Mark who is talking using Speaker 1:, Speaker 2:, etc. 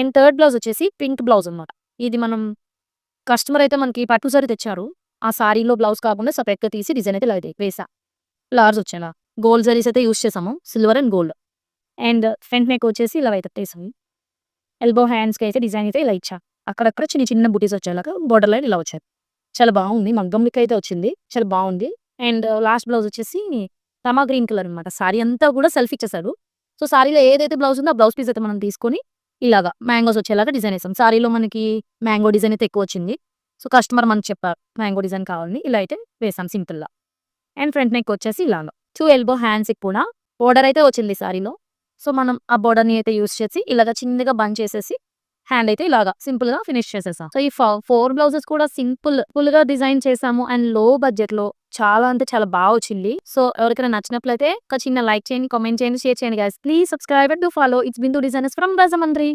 Speaker 1: And third blouse వచ్చేసి pink blouse అనమాట. ఇది మనం కస్టమర్ అయితే మనకి పట్టు సారీ తెచ్చారు. ఆ సారీలో బ్లౌజ్ కాకుండా సెపరేట్‌గా తీసి డిజైన్ అయితే ఇలా వేసా. ఫ్లవర్స్ వచ్చేలా. గోల్డ్ జరీస్ అయితే యూజ్ చేసాము. Silver and gold. And front neck వచ్చేసి ఇలా పెట్టేసాము. ఎల్బో హ్యాండ్స్‌కి అయితే డిజైన్ అయితే ఇలా ఇచ్చా. అక్కడక్కడ చిన్న చిన్న బుటీస్ వచ్చేలాగా బోర్డర్ లైన్ ఇలా వచ్చాయి. చాలా బాగుంది. మగ్గం లుక్ అయితే వచ్చింది. చాలా బాగుంది. అండ్ లాస్ట్ బ్లౌజ్ వచ్చేసి రమా గ్రీన్ కలర్ అనమాట. సారీ అంతా కూడా సెల్ఫ్ ఇచ్చేసాడు. సో సారీలో ఏదైతే బ్లౌజ్ ఉందో ఆ బ్లౌజ్ పీస్ అయితే మనం తీసుకొని ఇలాగా మ్యాంగోస్ వచ్చేలాగా డిజైన్ వేసాం. సారీలో మనకి మ్యాంగో డిజైన్ అయితే ఎక్కువ వచ్చింది. సో కస్టమర్ మనకు చెప్పారు మ్యాంగో డిజైన్ కావాలని. ఇలా అయితే వేసాం సింపుల్‌గా. అండ్ ఫ్రంట్ నెక్ వచ్చేసి ఇలాగా. 2 ఎల్బో హ్యాండ్స్‌కి కూడా బోర్డర్ అయితే వచ్చింది సారీలో. సో మనం ఆ బోర్డర్‌ని అయితే యూజ్ చేసి ఇలాగ చిన్నగా బంచ్ చేసేసి హ్యాండ్ అయితే ఇలాగా సింపుల్‌గా ఫినిష్ చేసేసాం. సో ఈ 4 బ్లౌజెస్ కూడా ఫుల్‌గా డిజైన్ చేసాము. అండ్ లో బడ్జెట్‌లో చాలా అంటే చాలా బాగా వచ్చింది. సో ఎవరికైనా నచ్చినట్లయితే ఒక చిన్న లైక్ చేయండి, కామెంట్ చేయండి, షేర్ చేయండి guys. Please subscribe and do follow. It's Bindu designers from Rajahmundry.